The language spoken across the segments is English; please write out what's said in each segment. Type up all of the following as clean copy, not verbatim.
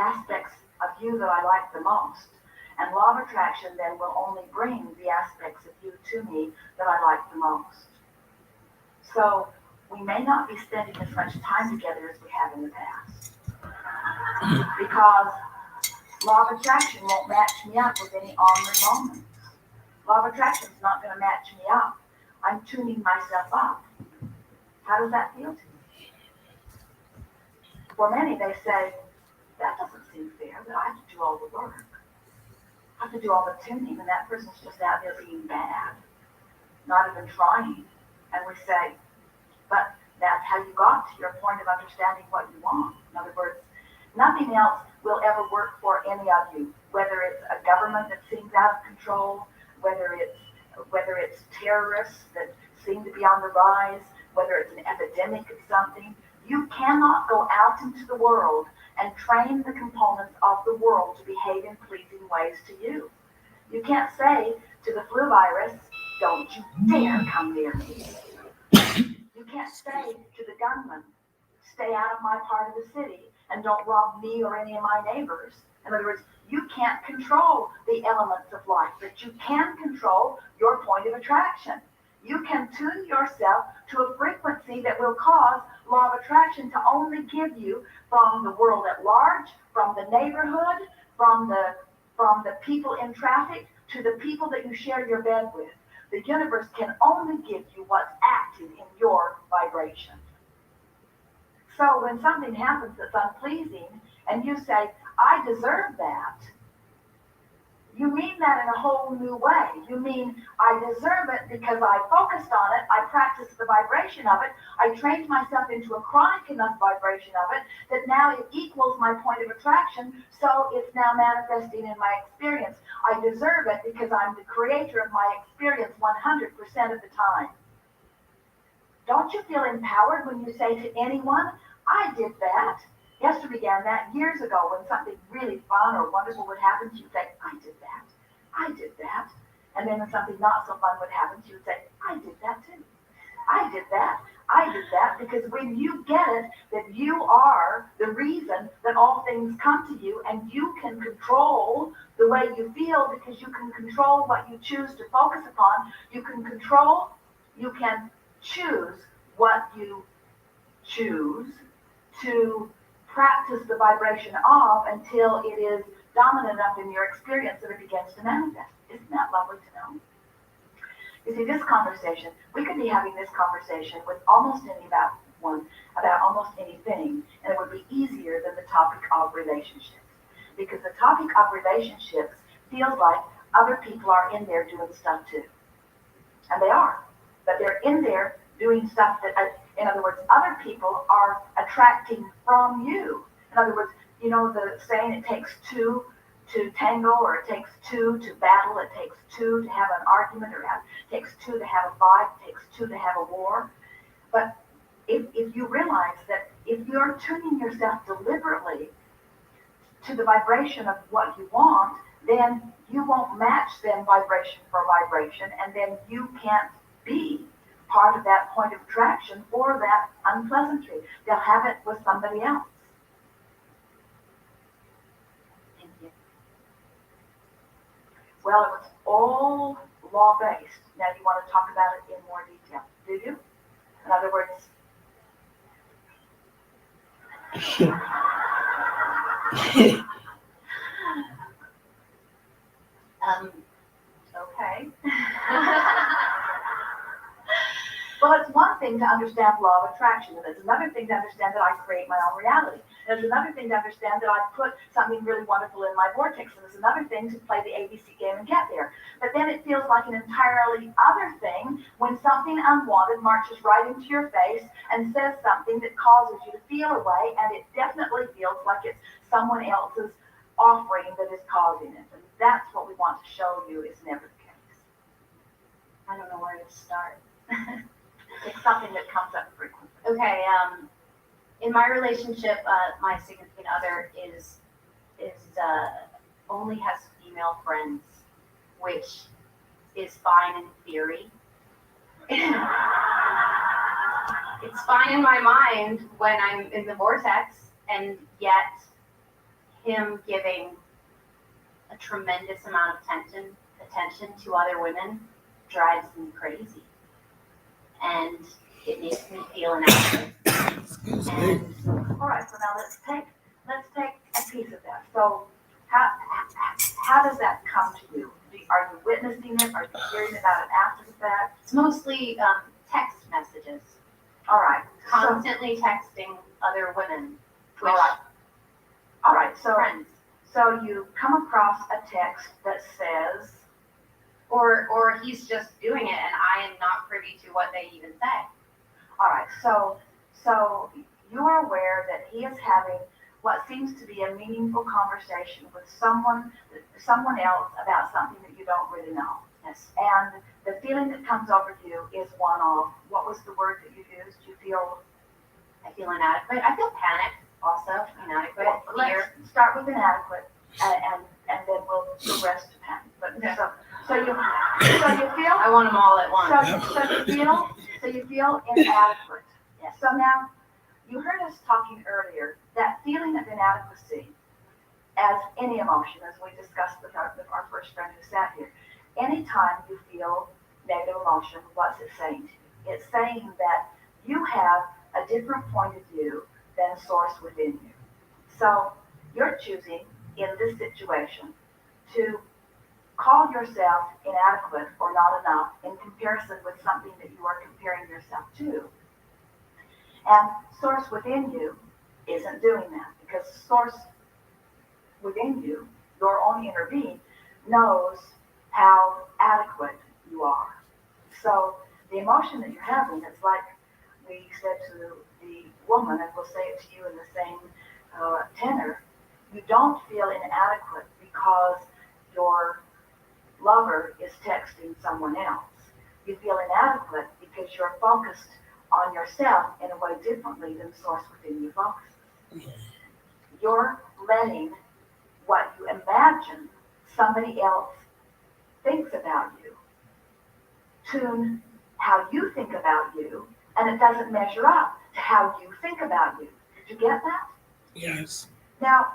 aspects of you that I like the most. And law of attraction then will only bring the aspects of you to me that I like the most. So we may not be spending as much time together as we have in the past. Because law of attraction won't match me up with any ornery moments. Law of attraction is not going to match me up. I'm tuning myself up. How does that feel to you? For many, they say, that doesn't seem fair, that I have to do all the work. I have to do all the tuning, and that person's just out there being bad, not even trying. And we say, but that's how you got to your point of understanding what you want. In other words, nothing else will ever work for any of you, whether it's a government that seems out of control, whether it's terrorists that seem to be on the rise, whether it's an epidemic of something. You cannot go out into the world and train the components of the world to behave in pleasing ways to you. You can't say to the flu virus, don't you dare come near me. You can't say to the gunman, stay out of my part of the city and don't rob me or any of my neighbors. In other words, you can't control the elements of life, but you can control your point of attraction. You can tune yourself to a frequency that will cause law of attraction to only give you from the world at large, from the neighborhood, from the people in traffic, to the people that you share your bed with. The universe can only give you what's active in your vibration. So when something happens that's unpleasing and you say, I deserve that, you mean that in a whole new way. You mean, I deserve it because I focused on it, I practiced the vibration of it, I trained myself into a chronic enough vibration of it that now it equals my point of attraction, so it's now manifesting in my experience. I deserve it because I'm the creator of my experience 100% of the time. Don't you feel empowered when you say to anyone, I did that? Esther began that years ago when something really fun or wonderful would happen. She would say, I did that. I did that. And then when something not so fun would happen, she would say, I did that too. I did that. I did that. Because when you get it, that you are the reason that all things come to you, and you can control the way you feel because you can control what you choose to focus upon. You can choose what you choose to practice the vibration of until it is dominant enough in your experience that it begins to manifest. Isn't that lovely to know? You see, this conversation, we could be having this conversation with almost about almost anything, and it would be easier than the topic of relationships. Because the topic of relationships feels like other people are in there doing stuff too. And they are. But they're in there doing stuff that, in other words, other people are attracting from you. In other words, you know the saying, it takes two to tango, or it takes two to battle, it takes two to have an argument, or it takes two to have a fight, it takes two to have a war. But if you realize that if you're tuning yourself deliberately to the vibration of what you want, then you won't match them vibration for vibration, and then you can't be part of that point of attraction or that unpleasantry. They'll have it with somebody else. Thank you. Well, it was all law-based. Now you want to talk about it in more detail, do you? In other words, okay. Well, it's one thing to understand law of attraction, and it's another thing to understand that I create my own reality. And it's another thing to understand that I put something really wonderful in my vortex, and it's another thing to play the ABC game and get there. But then it feels like an entirely other thing when something unwanted marches right into your face and says something that causes you to feel a way, and it definitely feels like it's someone else's offering that is causing it. And that's what we want to show you is never the case. I don't know where to start. It's something that comes up frequently. Okay, in my relationship, my significant other is only has female friends, which is fine in theory. It's fine in my mind when I'm in the vortex, and yet him giving a tremendous amount of attention to other women drives me crazy. And it makes me feel inadequate. And all right, so now let's take a piece of that. So how does that come to you? Are you witnessing it? Are you hearing about it after the fact? it's mostly text messages. All right. Constantly texting other women. All right. All right. So friends. So you come across a text that says, or he's just doing it and I am not privy to what they even say. All right. So you are aware that he is having what seems to be a meaningful conversation with someone else about something that you don't really know. Yes. And the feeling that comes over you is one of, what was the word that you used? You feel? I feel inadequate. I feel panic also. Inadequate. Well, let's start with inadequate, and then the rest depend. But Okay. so you feel? I want them all at once. So you feel inadequate. Yes. So now, you heard us talking earlier, that feeling of inadequacy, as any emotion, as we discussed with our first friend who sat here, anytime you feel negative emotion, what's it saying to you? It's saying that you have a different point of view than source within you. So you're choosing, in this situation, to call yourself inadequate or not enough in comparison with something that you are comparing yourself to. And source within you isn't doing that, because source within you, your own inner being, knows how adequate you are. So the emotion that you're having, it's like we said to the woman, and we'll say it to you in the same tenor, you don't feel inadequate because your lover is texting someone else. You feel inadequate because you're focused on yourself in a way differently than source within you focuses. You're letting what you imagine somebody else thinks about you tune how you think about you, and it doesn't measure up to how you think about you. Did you get that? Yes. Now,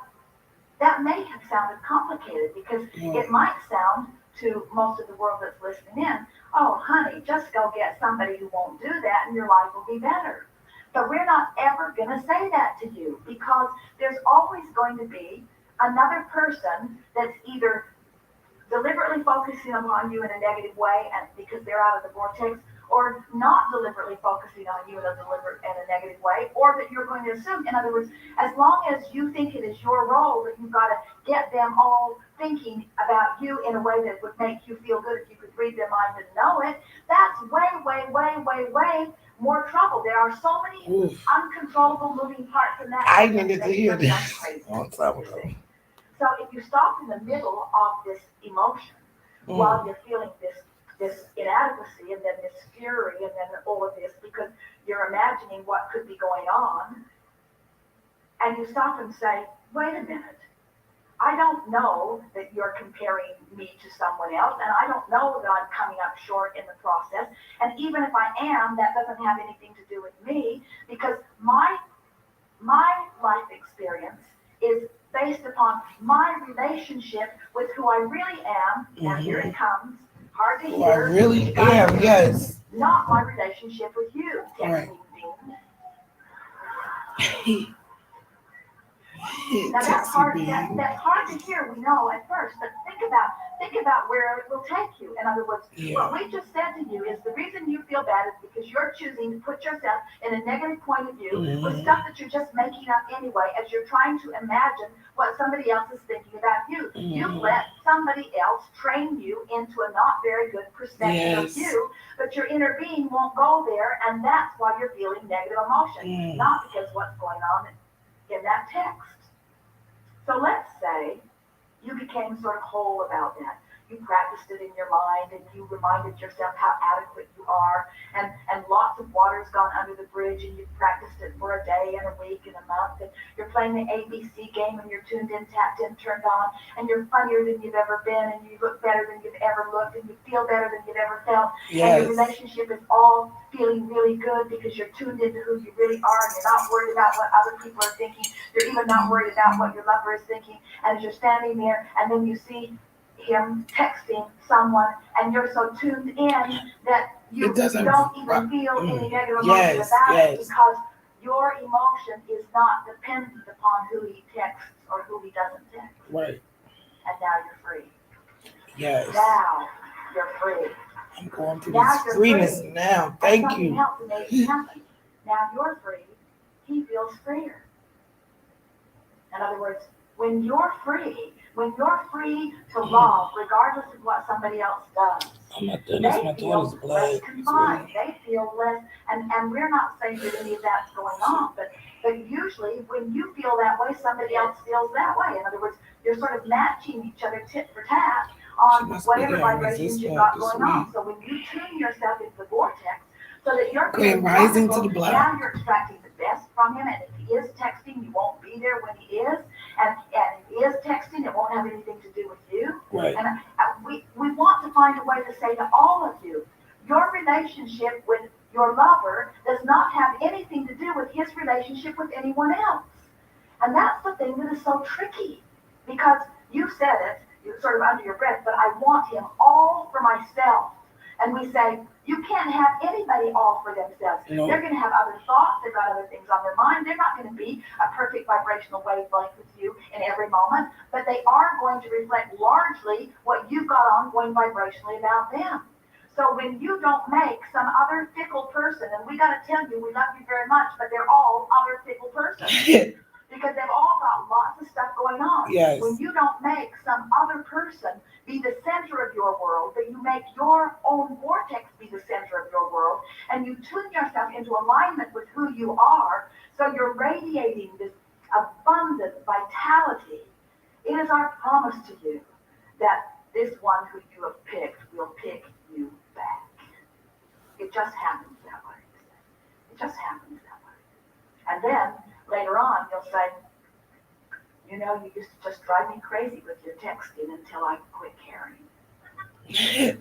that may have sounded complicated because it might sound to most of the world that's listening in, oh, honey, just go get somebody who won't do that and your life will be better. But we're not ever going to say that to you, because there's always going to be another person that's either deliberately focusing upon you in a negative way and because they're out of the vortex, or not deliberately focusing on you in a negative way, or that you're going to assume. In other words, as long as you think it is your role that you've got to get them all thinking about you in a way that would make you feel good if you could read their mind and know it, that's way more trouble. There are so many uncontrollable moving parts in that. I needed to hear this on top of it. So if you stop in the middle of this emotion while you're feeling this inadequacy and then this fury and then all of this, because you're imagining what could be going on, and you stop and say, wait a minute, I don't know that you're comparing me to someone else, and I don't know that I'm coming up short in the process, and even if I am, that doesn't have anything to do with me, because my life experience is based upon my relationship with who I really am. Now here it comes. Hard to hear. I really am, yes. Not my relationship with you, Right. Now that's hard to hear, we know at first, but think about where it will take you. In other words, what we just said to you is the reason you feel bad is because you're choosing to put yourself in a negative point of view with stuff that you're just making up anyway, as you're trying to imagine what somebody else is thinking about you. You've let somebody else train you into a not very good perception of you, but your inner being won't go there, and that's why you're feeling negative emotion, not because what's going on in that text. So let's say you became sort of whole about that. you practiced it in your mind and you reminded yourself how adequate you are, and lots of water's gone under the bridge and you've practiced it for a day and a week and a month, and you're playing the ABC game and you're tuned in, tapped in, turned on, and you're funnier than you've ever been, and you look better than you've ever looked, and you feel better than you've ever felt, and your relationship is all feeling really good because you're tuned into who you really are, and you're not worried about what other people are thinking. You're even not worried about what your lover is thinking. And as you're standing there, and then you see him texting someone, and you're so tuned in that you don't even feel any negative emotion about it, because your emotion is not dependent upon who he texts or who he doesn't text. Right. And now you're free. Yes. Now you're free. I'm going through this freeness now. Thank you. Something else amazing happened. Now you're free. He feels freer. In other words, when you're free to love, regardless of what somebody else does, oh my goodness, my daughter's blood. Less confined. They feel less, and we're not saying that any of that's going on, but usually when you feel that way, somebody else feels that way. In other words, you're sort of matching each other tit for tat on whatever vibrations you've got going on. So when you tune yourself into the vortex, so that you're rising to the blood. Now you're extracting the best from him, and if he is texting, you won't be there when he is, and if he is texting, it won't have anything to do with you. Right. And we want to find a way to say to all of you, your relationship with your lover does not have anything to do with his relationship with anyone else. And that's the thing that is so tricky, because you said it, you sort of under your breath, but I want him all for myself. And we say, you can't have anybody all for themselves. No. They're going to have other thoughts. They've got other things on their mind. They're not going to be a perfect vibrational wavelength with you in every moment, but they are going to reflect largely what you've got on going vibrationally about them. So when you don't make some other fickle person, and we got to tell you, we love you very much, but they're all other fickle persons. Because they've all got lots of stuff going on. Yes. When you don't make some other person be the center of your world, but you make your own vortex be the center of your world, and you tune yourself into alignment with who you are, so you're radiating this abundant vitality. It is our promise to you that this one who you have picked will pick you back. It just happens that way. It just happens that way. And then later on, you'll say, you know, you used to just drive me crazy with your texting until I quit caring.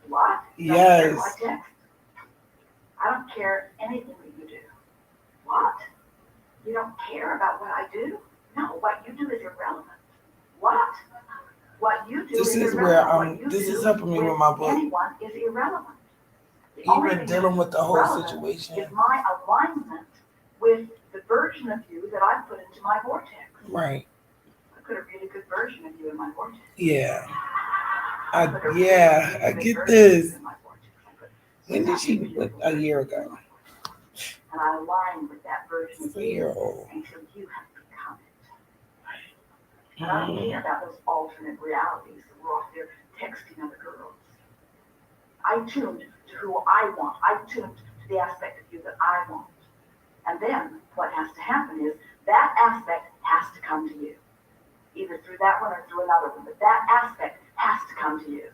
What? Yes. I text. I don't care anything that you do. What? You don't care about what I do? No, what you do is irrelevant. What? What you do is irrelevant. This is helping me with my book. Anyone is irrelevant. Even dealing with the whole situation is my alignment with the version of you that I put into my vortex. Right. I put a really good version of you in my vortex. Yeah. I get this. When did she put a year ago? And I aligned with that version of you until you have become it. And I don't care about those alternate realities that we're off there texting other girls. I tuned to who I want. I tuned to the aspect of you that I want. And then what has to happen is that aspect has to come to you, either through that one or through another one. But that aspect has to come to you.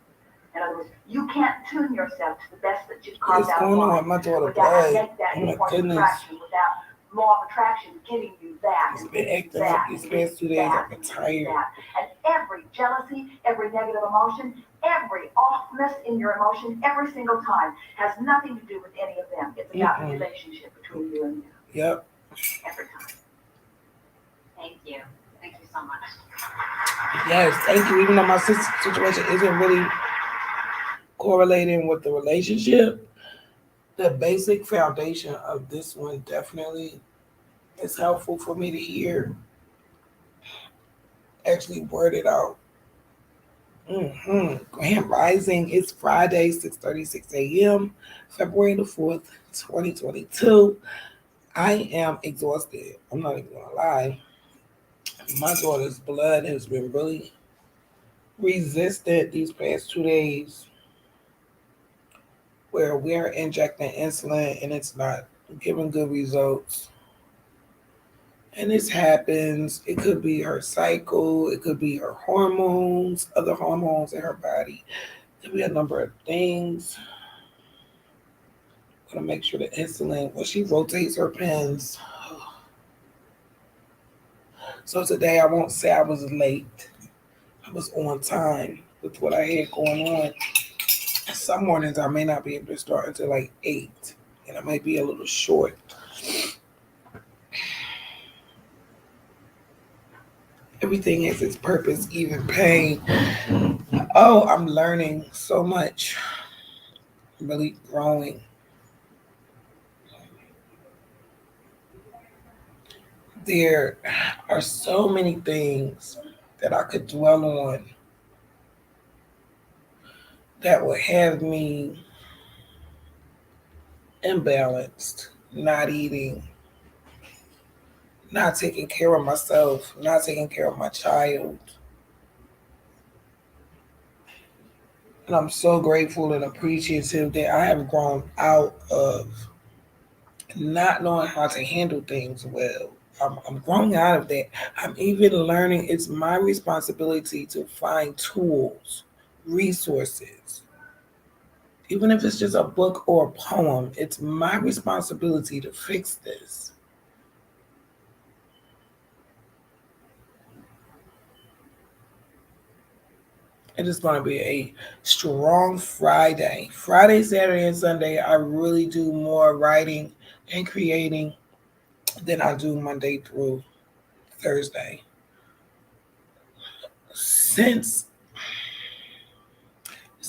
In other words, you can't tune yourself to the best that you've carved out of life without make that your point of attraction, without law of attraction giving you that. It's been acting up these past 2 days. I've been tired. And every jealousy, every negative emotion, every offness in your emotion, every single time has nothing to do with any of them. It's about the relationship between you and you. Yep. Every time. Thank you. Thank you so much. Yes, thank you. Even though my situation isn't really correlating with the relationship, the basic foundation of this one definitely is helpful for me to hear. Actually word it out. Grand Rising. It's Friday, 6:36 a.m., February the 4th, 2022. I am exhausted. I'm not even gonna lie. My daughter's blood has been really resistant these past 2 days, where we're injecting insulin and it's not giving good results. And this happens. It could be her cycle, it could be her hormones, other hormones in her body. It could be a number of things. I'm gonna make sure the insulin, when she rotates her pens. So today I won't say I was late. I was on time with what I had going on. Some mornings I may not be able to start until like 8, and I might be a little short. Everything has its purpose, even pain. Oh, I'm learning so much, really growing. There are so many things that I could dwell on that would have me imbalanced, not eating, not taking care of myself, not taking care of my child. And I'm so grateful and appreciative that I have grown out of not knowing how to handle things well. I'm growing out of that. I'm even learning it's my responsibility to find tools, resources. Even if it's just a book or a poem, it's my responsibility to fix this. It is going to be a strong Friday. Friday, Saturday, and Sunday, I really do more writing and creating than I do Monday through Thursday. Since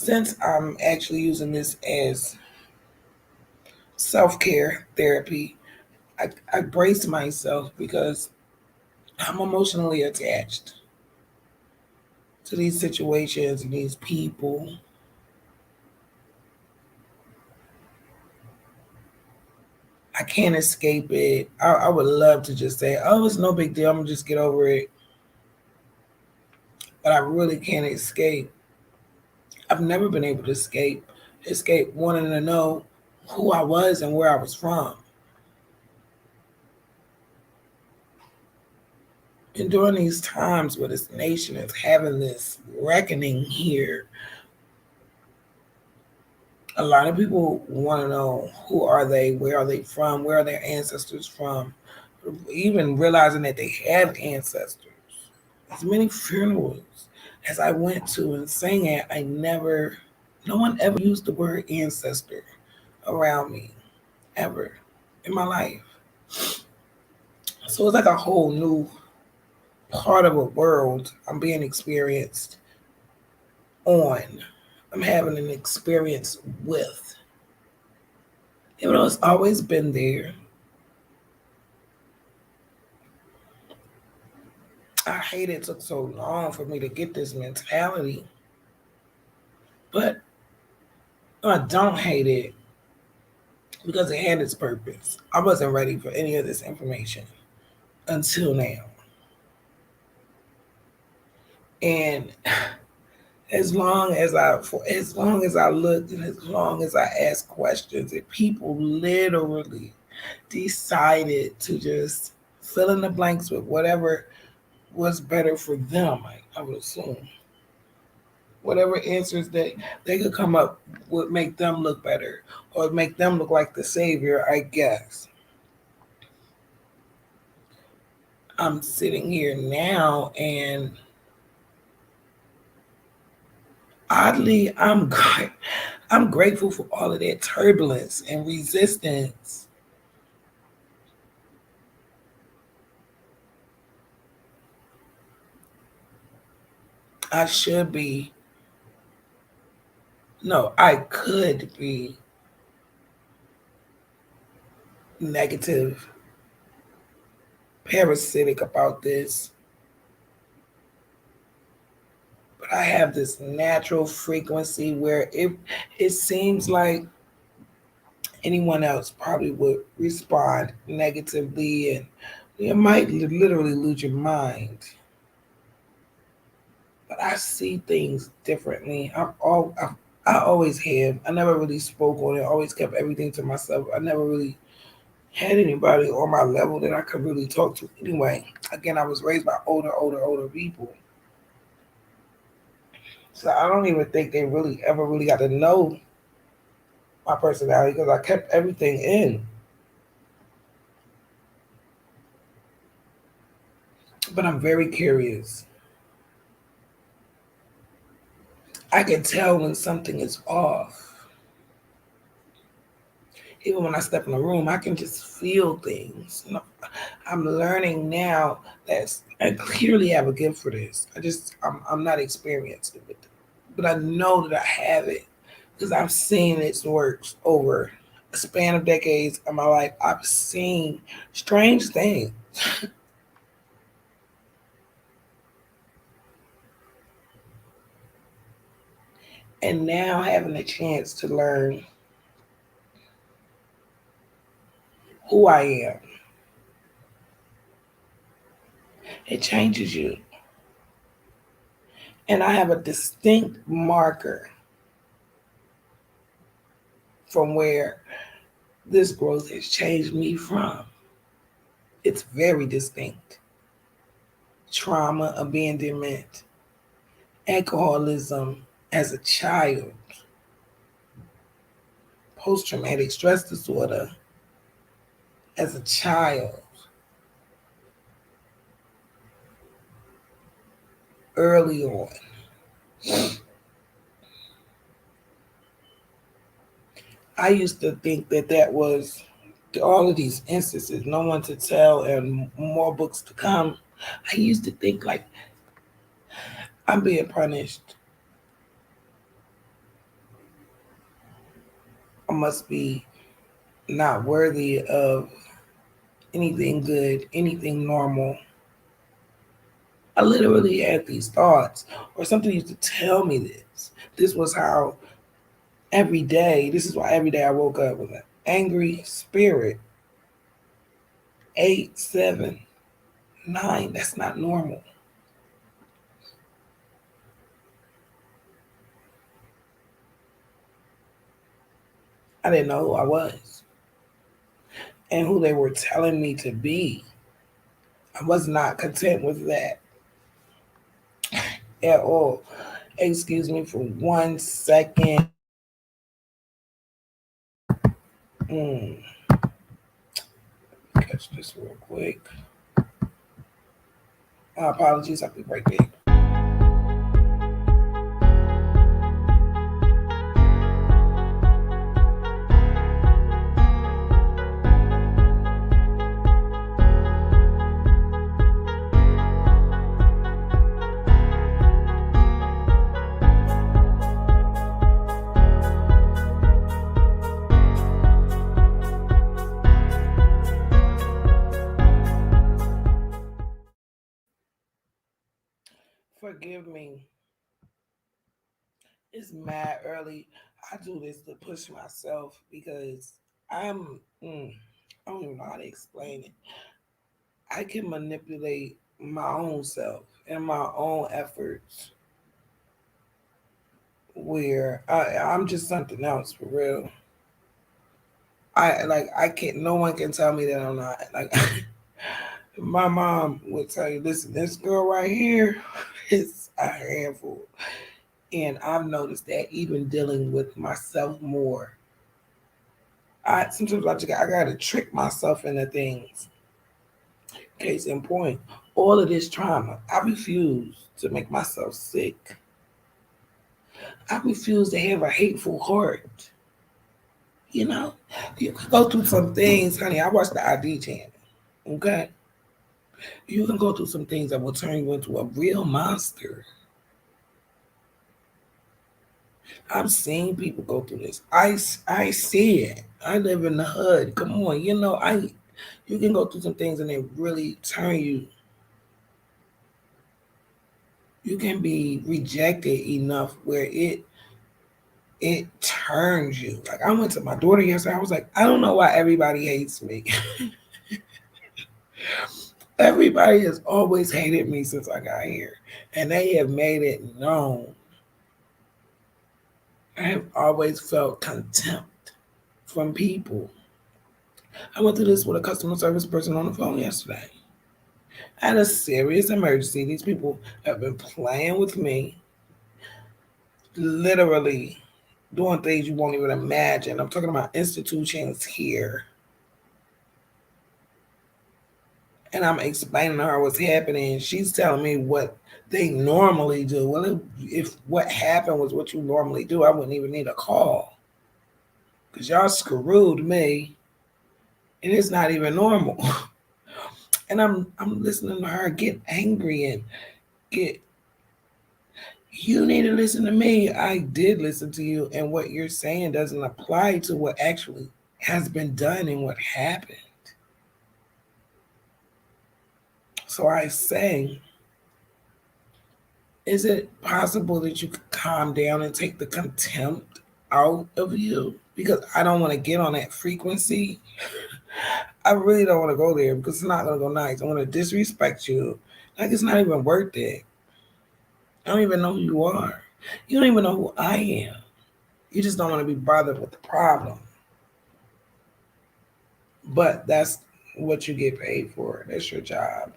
since I'm actually using this as self-care therapy, I brace myself because I'm emotionally attached to these situations and these people. I can't escape it. I would love to just say, oh, it's no big deal. I'm gonna just get over it. But I really can't escape. I've never been able to escape wanting to know who I was and where I was from. And during these times where this nation is having this reckoning here, a lot of people want to know who are they, where are they from, where are their ancestors from, even realizing that they have ancestors. As many funerals as I went to and sang at, no one ever used the word ancestor around me, ever in my life. So it's like a whole new part of a world I'm being experienced on. I'm having an experience with. Even though it's always been there, I hate it took so long for me to get this mentality. But I don't hate it because it had its purpose. I wasn't ready for any of this information until now. And as long as I looked and as long as I asked questions, and people literally decided to just fill in the blanks with whatever was better for them, I would assume. Whatever answers that they could come up would make them look better or make them look like the savior, I guess. I'm sitting here now and oddly I'm grateful for all of that turbulence and resistance. I should be no, I could be negative, parasitic about this, but I have this natural frequency where it seems like anyone else probably would respond negatively and you might literally lose your mind. But I see things differently. I always have. I never really spoke on it. I always kept everything to myself. I never really had anybody on my level that I could really talk to anyway. Again, I was raised by older people. So I don't even think they really ever really got to know my personality because I kept everything in. But I'm very curious. I can tell when something is off. Even when I step in a room, I can just feel things. I'm learning now that I clearly have a gift for this. I'm not experienced with it, but I know that I have it because I've seen its works over a span of decades of my life. I've seen strange things, and now having a chance to learn who I am, it changes you. And I have a distinct marker from where this growth has changed me from. It's very distinct. Trauma, abandonment, alcoholism as a child, post traumatic stress disorder as a child, early on. I used to think that that was all of these instances, no one to tell, and more books to come. I used to think like I'm being punished. I must be not worthy of anything good, anything normal. I literally had these thoughts, or something used to tell me this. This was how every day, this is why every day I woke up with an angry spirit. 8, 7, 9, that's not normal. I didn't know who I was and who they were telling me to be. I was not content with that at all. Excuse me for 1 second. Mm, catch this real quick. Apologies, I'll be right back. Forgive me. It's mad early. I do this to push myself because I don't even know how to explain it. I can manipulate my own self and my own efforts where I'm just something else for real. I can't, no one can tell me that I'm not. Like my mom would tell you, listen, this girl right here is a handful. And I've noticed that even dealing with myself more. I sometimes I gotta trick myself into things. Case in point, all of this trauma, I refuse to make myself sick. I refuse to have a hateful heart. You know, you can go through some things, honey. I watch the ID channel. Okay, you can go through some things that will turn you into a real monster. I've seen people go through this. I see it. I live in the hood. Come on, you can go through some things and they really turn you. You can be rejected enough where it turns you. Like I went to my daughter yesterday. I was like, I don't know why everybody hates me. Everybody has always hated me since I got here, and they have made it known. I have always felt contempt from people. I went through this with a customer service person on the phone yesterday. I had a serious emergency. These people have been playing with me, literally doing things you won't even imagine. I'm talking about institutions here. And I'm explaining to her what's happening. She's telling me what they normally do. Well, if what happened was what you normally do, I wouldn't even need a call. Because y'all screwed me. And it's not even normal. And I'm listening to her get angry and get, you need to listen to me. I did listen to you, and what you're saying doesn't apply to what actually has been done and what happened. So I say, is it possible that you could calm down and take the contempt out of you? Because I don't want to get on that frequency. I really don't want to go there because it's not going to go nice. I want to disrespect you. Like, it's not even worth it. I don't even know who you are. You don't even know who I am. You just don't want to be bothered with the problem. But that's what you get paid for. That's your job.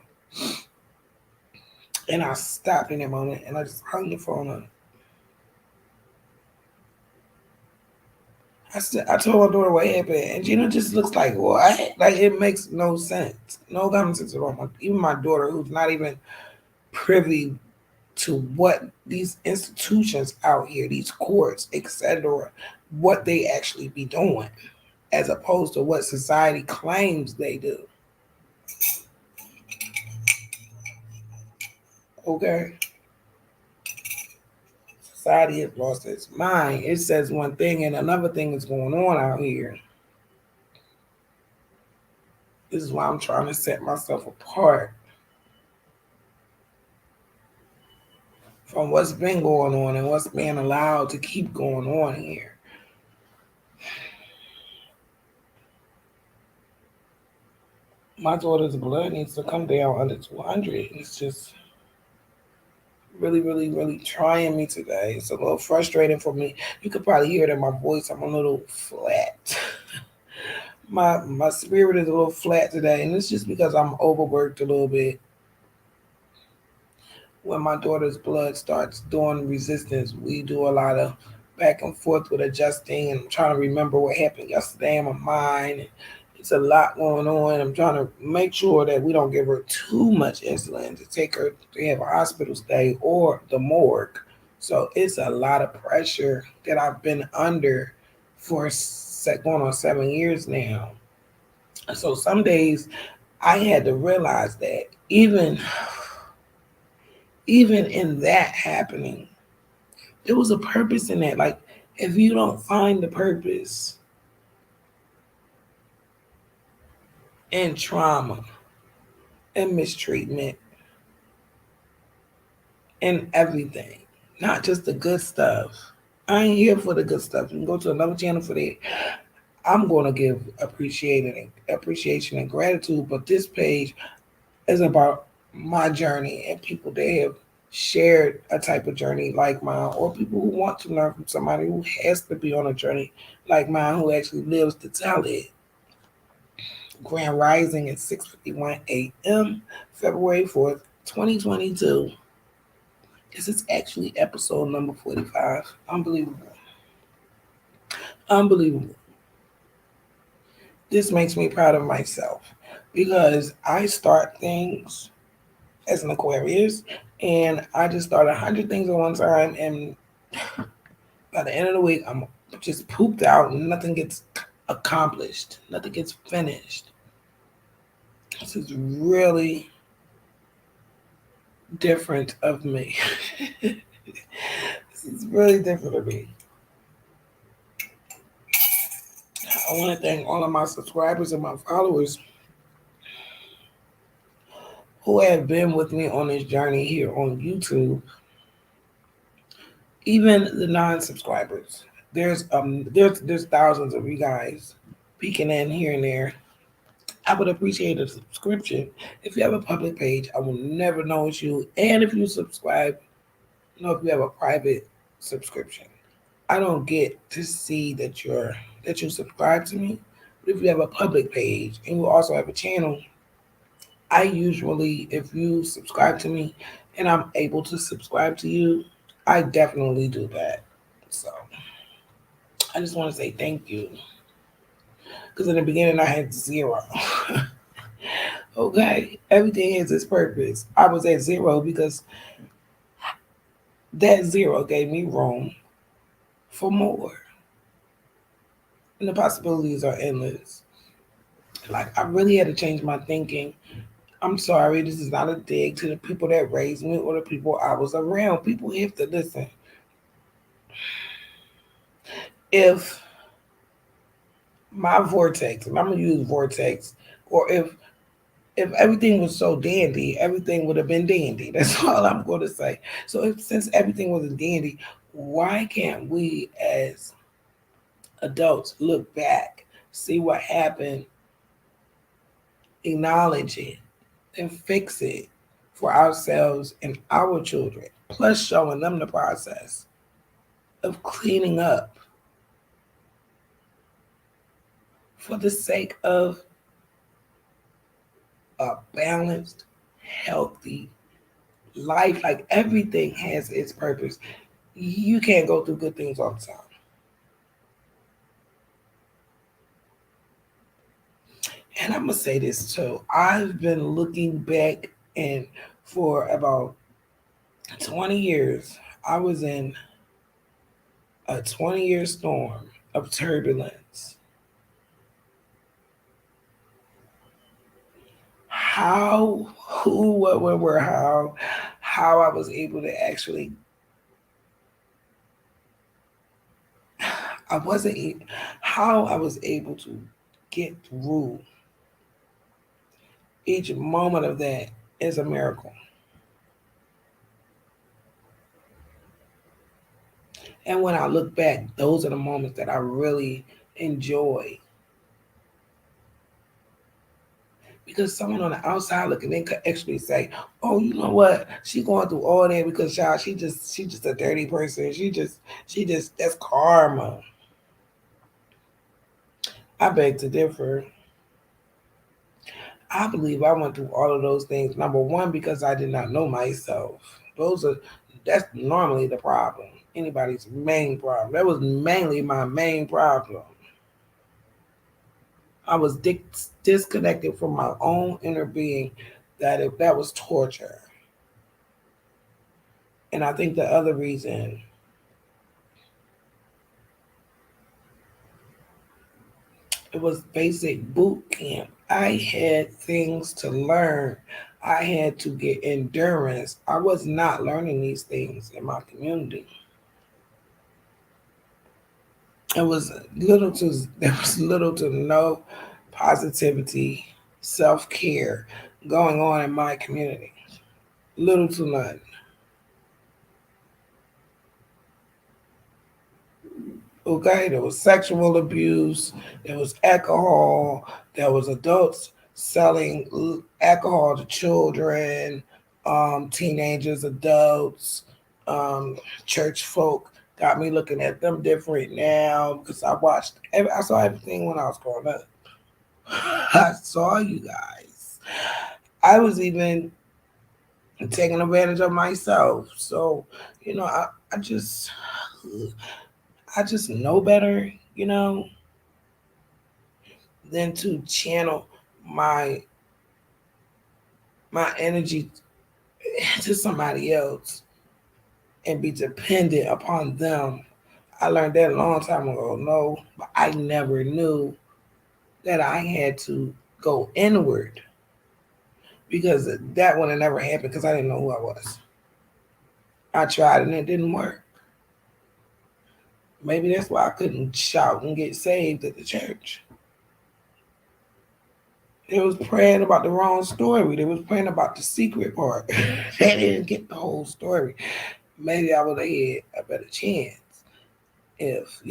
And I stopped in that moment and I just hung the phone up. I told my daughter what happened, and Gina just looks like, what? Like, it makes no sense. No common sense at all. Even my daughter, who's not even privy to what these institutions out here, these courts, etc., what they actually be doing, as opposed to what society claims they do. Okay? Society has lost its mind. It says one thing and another thing is going on out here. This is why I'm trying to set myself apart from what's been going on and what's being allowed to keep going on here. My daughter's blood needs to come down under 200. It's just really, really, really trying me today. It's a little frustrating for me. You could probably hear it in my voice. I'm a little flat. My spirit is a little flat today, and it's just because I'm overworked a little bit. When my daughter's blood starts doing resistance, we do a lot of back and forth with adjusting, and I'm trying to remember what happened yesterday in my mind. It's a lot going on. I'm trying to make sure that we don't give her too much insulin to take her to have a hospital stay or the morgue. So it's a lot of pressure that I've been under for going on 7 years now. So some days I had to realize that even in that happening, there was a purpose in that. Like, if you don't find the purpose in trauma and mistreatment and everything, not just the good stuff. I ain't here for the good stuff. You can go to another channel for that. I'm going to give appreciation and gratitude, but this page is about my journey and people that have shared a type of journey like mine, or people who want to learn from somebody who has to be on a journey like mine, who actually lives to tell it. Grand Rising at 6:51 a.m., February 4th, 2022. This is actually episode number 45. Unbelievable. Unbelievable. This makes me proud of myself because I start things as an Aquarius, and I just start 100 things at one time, and by the end of the week, I'm just pooped out, and nothing gets accomplished, nothing gets finished. This is really different of me. This is really different of me. I want to thank all of my subscribers and my followers who have been with me on this journey here on YouTube. Even the non-subscribers. There's thousands of you guys peeking in here and there. I would appreciate a subscription. If you have a public page, I will never know it's you. And if you subscribe, if you have a private subscription. I don't get to see that you subscribe to me, But if you have a public page and you also have a channel, I usually, if you subscribe to me and I'm able to subscribe to you, I definitely do that. So I just want to say thank you. Because in the beginning, I had zero. Okay, everything has its purpose. I was at zero because that zero gave me room for more. And the possibilities are endless. Like, I really had to change my thinking. I'm sorry, this is not a dig to the people that raised me or the people I was around. People have to listen. If my vortex, and I'm gonna use vortex, or if everything was so dandy, everything would have been dandy. That's all I'm going to say. So if since everything was dandy, why can't we as adults look back, see what happened, acknowledge it, and fix it for ourselves and our children, plus showing them the process of cleaning up for the sake of a balanced, healthy life. Like everything has its purpose. You can't go through good things all the time. And I'm gonna say this too. I've been looking back, and for about 20 years, I was in a 20-year storm of turbulence. How, who, what, when, where, how I was able to actually, I wasn't, how I was able to get through each moment of that is a miracle. And when I look back, those are the moments that I really enjoy. Because someone on the outside looking in could actually say, "Oh, you know what? She going through all that because y'all, she just a dirty person. She just that's karma." I beg to differ. I believe I went through all of those things. Number one, because I did not know myself. That's normally the problem. Anybody's main problem. That was mainly my main problem. I was disconnected from my own inner being. That if that was torture. And I think the other reason, it was basic boot camp. I had things to learn. I had to get endurance. I was not learning these things in my community. It was there was little to no positivity, self care going on in my community. Little to none. Okay, there was sexual abuse, there was alcohol, there was adults selling alcohol to children, teenagers, adults, church folk. Got me looking at them different now because I saw everything when I was growing up. I saw you guys. I was even taking advantage of myself. So, I just know better, than to channel my my energy to somebody else and be dependent upon them. I learned that a long time ago. No, but I never knew that I had to go inward because that would have never happened because I didn't know who I was. I tried and it didn't work. Maybe that's why I couldn't shout and get saved at the church. They was praying about the wrong story. They was praying about the secret part. They didn't get the whole story. Maybe I would have had a better chance if,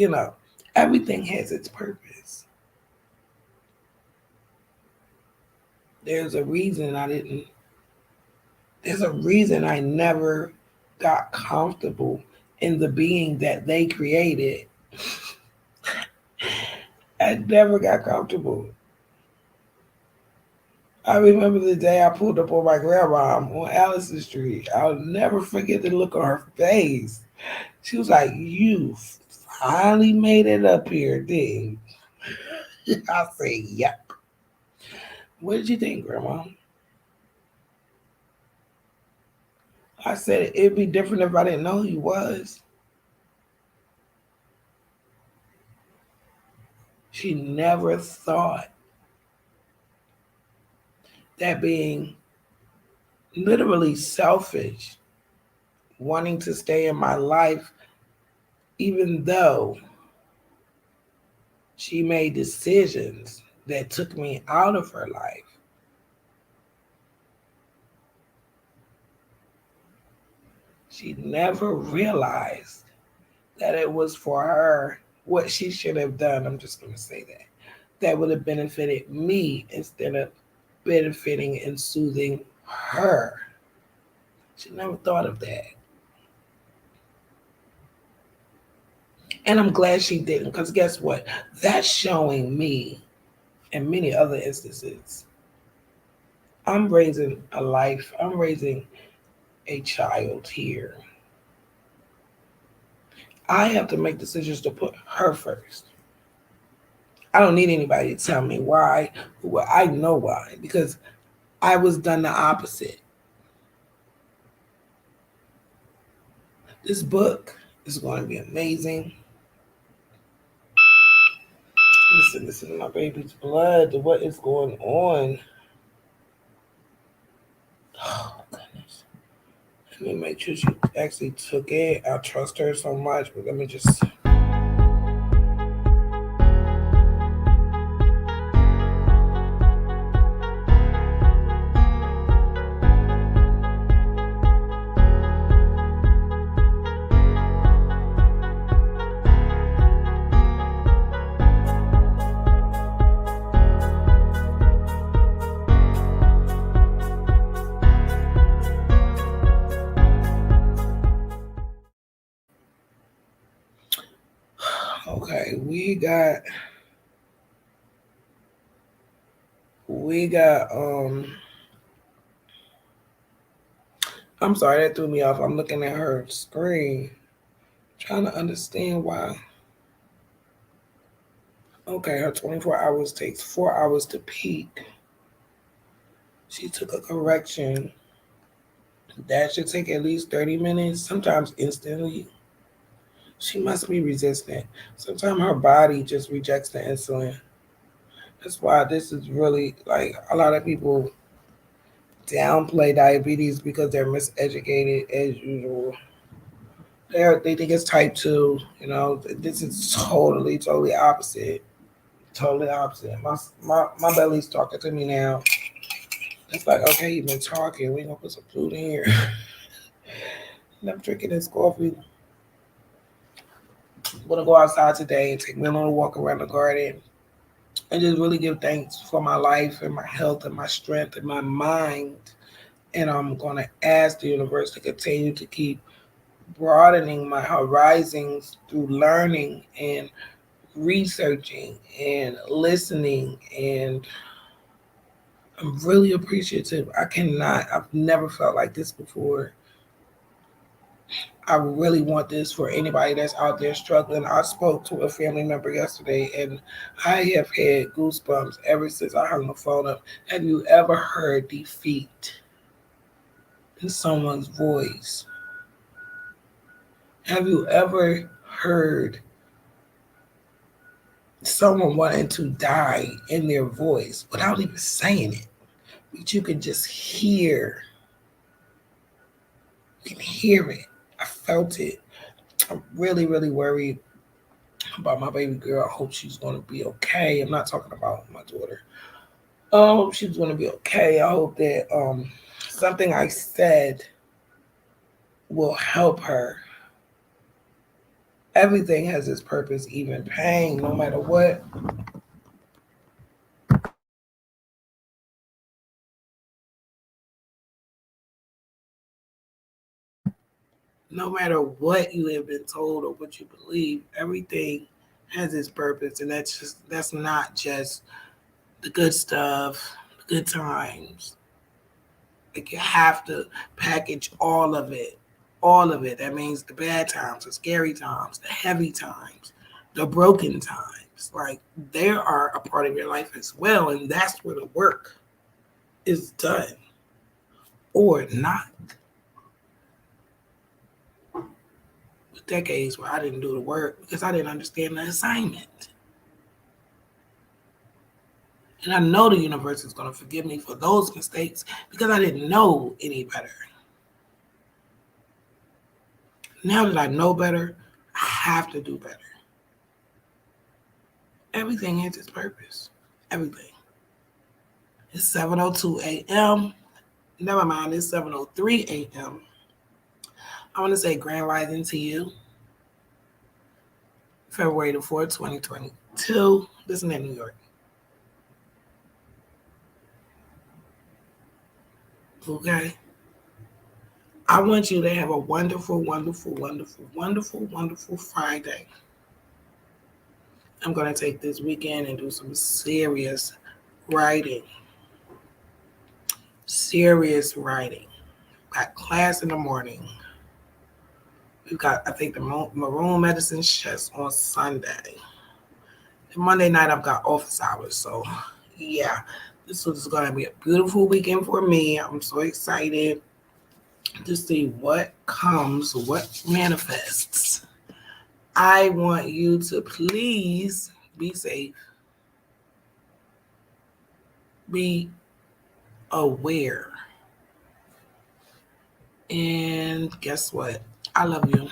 everything has its purpose. There's a reason I didn't, there's a reason I never got comfortable in the being that they created. I never got comfortable. I remember the day I pulled up on my grandma on Allison Street. I'll never forget the look on her face. She was like, "You finally made it up here, did I say, "Yep." What did you think, Grandma? I said it'd be different if I didn't know who he was. She never thought that being literally selfish, wanting to stay in my life, even though she made decisions that took me out of her life. She never realized that it was for her what she should have done. I'm just going to say that. That would have benefited me instead of benefiting and soothing her. She never thought of that. And I'm glad she didn't, because guess what? That's showing me, in many other instances, I'm raising a life, I'm raising a child here. I have to make decisions to put her first. I don't need anybody to tell me why. Well, I know why, because I was done the opposite. This book is going to be amazing. Listen to my baby's blood. What is going on? Oh, goodness. Let me make sure she actually took it. I trust her so much, but let me just. Okay, we got I'm sorry that threw me off. I'm looking at her screen, trying to understand why. Okay, her 24 hours takes 4 hours to peak. She took a correction. That should take at least 30 minutes, sometimes instantly. She must be resistant. Sometimes her body just rejects the insulin. That's why this is really like a lot of people downplay diabetes because they're miseducated as usual. They think it's type 2. This is totally opposite. Totally opposite. My belly's talking to me now. It's like, okay, you've been talking. We're going to put some food in here. And I'm drinking this coffee. I'm going to go outside today and take me a little walk around the garden and just really give thanks for my life and my health and my strength and my mind. And I'm going to ask the universe to continue to keep broadening my horizons through learning and researching and listening. And I'm really appreciative. I've never felt like this before. I really want this for anybody that's out there struggling. I spoke to a family member yesterday and I have had goosebumps ever since I hung the phone up. Have you ever heard defeat in someone's voice? Have you ever heard someone wanting to die in their voice without even saying it? But you can just hear. You can hear it. I felt it. I'm really, really worried about my baby girl. I hope she's going to be okay. I'm not talking about my daughter. I hope she's going to be okay. I hope that something I said will help her. Everything has its purpose, even pain, no matter what. No matter what you have been told or what you believe, everything has its purpose, and that's not just the good stuff, the good times. Like you have to package all of it. All of it. That means the bad times, the scary times, the heavy times, the broken times. Like they are a part of your life as well. And that's where the work is done or not. Decades where I didn't do the work because I didn't understand the assignment. And I know the universe is going to forgive me for those mistakes because I didn't know any better. Now that I know better, I have to do better. Everything has its purpose. Everything. It's 7:02 a.m. Never mind, it's 7:03 a.m. I want to say grand rising to you. February the 4th, 2022. Listen in New York. Okay? I want you to have a wonderful, wonderful, wonderful, wonderful, wonderful Friday. I'm going to take this weekend and do some serious writing. Serious writing. Got class in the morning. We've got, I think, the Maroon Medicine Chess on Sunday. And Monday night, I've got office hours. So, yeah, this is going to be a beautiful weekend for me. I'm so excited to see what comes, what manifests. I want you to please be safe. Be aware. And guess what? I love you.